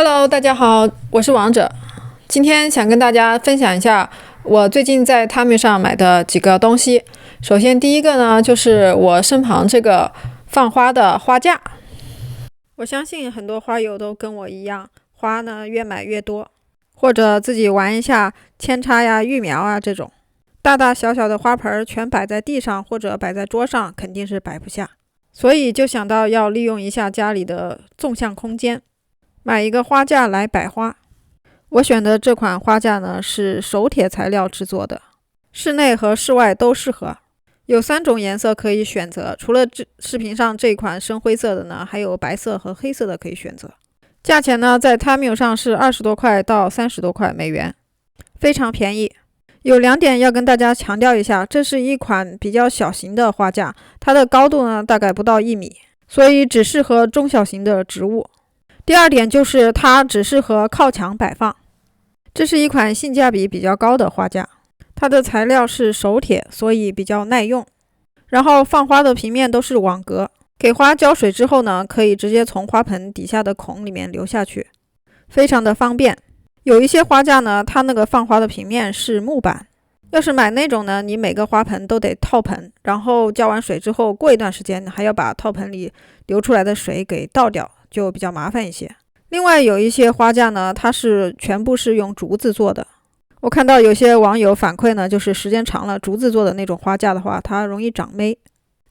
Hello，大家好，我是王者。今天想跟大家分享一下我最近在 Temu 上买的几个东西。首先第一个呢，就是我身旁这个放花的花架。我相信很多花友都跟我一样，花呢越买越多，或者自己玩一下扦插呀、育苗啊这种。大大小小的花盆全摆在地上或者摆在桌上，肯定是摆不下。所以就想到要利用一下家里的纵向空间，买一个花架来摆花。我选的这款花架呢是手铁材料制作的，室内和室外都适合。有3种颜色可以选择，除了视频上这款深灰色的呢，还有白色和黑色的可以选择。价钱呢在 Temu 上是20多块到30多块美元，非常便宜。有2点要跟大家强调一下，这是一款比较小型的花架，它的高度呢大概不到1米，所以只适合中小型的植物。第2点就是它只适合靠墙摆放。这是一款性价比比较高的花架，它的材料是手铁，所以比较耐用。然后放花的平面都是网格，给花浇水之后呢，可以直接从花盆底下的孔里面流下去，非常的方便。有一些花架呢，它那个放花的平面是木板，要是买那种呢，你每个花盆都得套盆，然后浇完水之后，过一段时间还要把套盆里流出来的水给倒掉，就比较麻烦一些。另外有一些花架呢，它是全部是用竹子做的。我看到有些网友反馈呢，就是时间长了，竹子做的那种花架的话，它容易长霉。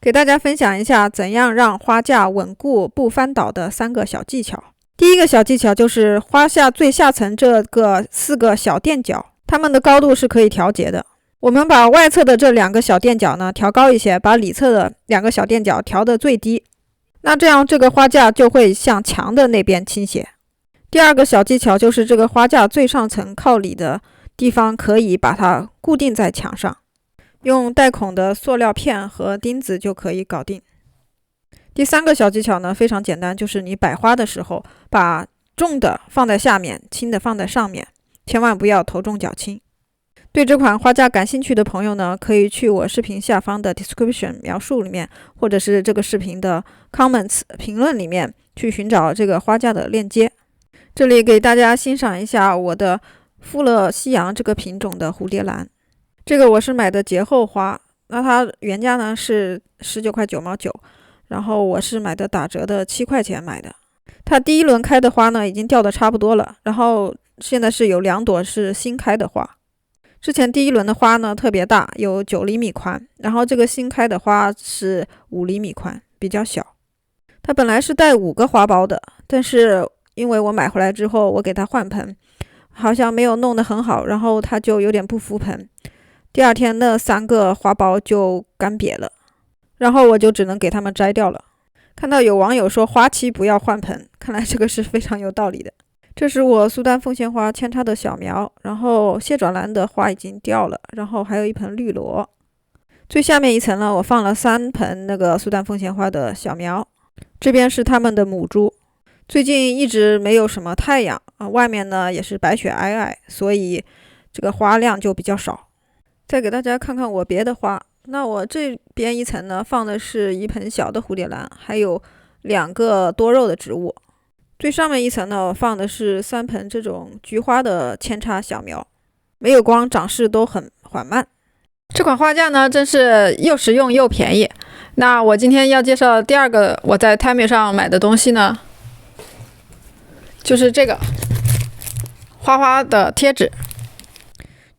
给大家分享一下怎样让花架稳固不翻倒的3个小技巧。第一个小技巧就是花架最下层这个4个小垫脚，它们的高度是可以调节的。我们把外侧的这2个小垫脚呢调高一些，把里侧的2个小垫脚调得最低。那这样这个花架就会向墙的那边倾斜。第2个小技巧就是这个花架最上层靠里的地方可以把它固定在墙上，用带孔的塑料片和钉子就可以搞定。第3个小技巧呢非常简单，就是你摆花的时候把重的放在下面，轻的放在上面，千万不要头重脚轻。对这款花架感兴趣的朋友呢，可以去我视频下方的 description 描述里面，或者是这个视频的 comments 评论里面去寻找这个花架的链接。这里给大家欣赏一下我的富勒西洋这个品种的蝴蝶兰。这个我是买的节后花，那它原价呢是19块9毛9，然后我是买的打折的7块钱买的。它第1轮开的花呢已经掉的差不多了，然后现在是有2朵是新开的花。之前第1轮的花呢特别大，有9厘米宽，然后这个新开的花是5厘米宽，比较小。它本来是带5个花苞的，但是因为我买回来之后我给它换盆，好像没有弄得很好，然后它就有点不服盆。第2天那3个花苞就干瘪了，然后我就只能给它们摘掉了。看到有网友说花期不要换盆，看来这个是非常有道理的。这是我苏丹凤仙花扦插的小苗，然后蟹爪兰的花已经掉了，然后还有一盆绿萝。最下面一层呢，我放了3盆那个苏丹凤仙花的小苗，这边是它们的母株。最近一直没有什么太阳外面呢也是白雪皑皑，所以这个花量就比较少。再给大家看看我别的花，那我这边一层呢放的是一盆小的蝴蝶兰，还有2个多肉的植物。最上面一层呢，我放的是3盆这种菊花的扦插小苗，没有光，长势都很缓慢。这款花架呢真是又实用又便宜。那我今天要介绍第2个我在 Temu 上买的东西呢，就是这个花花的贴纸。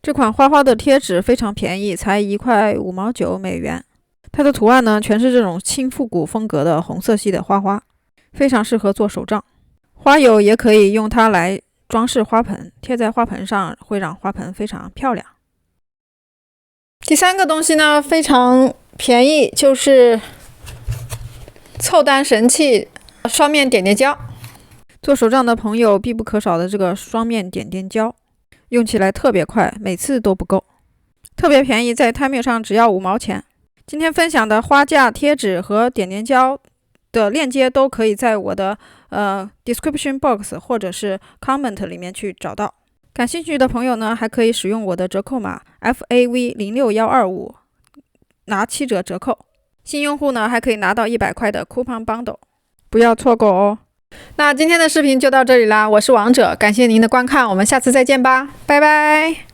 这款花花的贴纸非常便宜，才1块5毛9美元。它的图案呢全是这种轻复古风格的红色系的花花，非常适合做手账。花友也可以用它来装饰花盆，贴在花盆上会让花盆非常漂亮。第3个东西呢非常便宜，就是凑单神器双面点点胶。做手账的朋友必不可少的这个双面点点胶，用起来特别快，每次都不够，特别便宜，在 Temu 上只要5毛钱。今天分享的花架贴纸和点点胶的链接都可以在我的description box 或者是 comment 里面去找到。感兴趣的朋友呢，还可以使用我的折扣码 FAV06125 拿7折折扣。新用户呢还可以拿到100块的 coupon bundle，不要错过哦。那今天的视频就到这里啦，我是王者，感谢您的观看，我们下次再见吧，拜拜。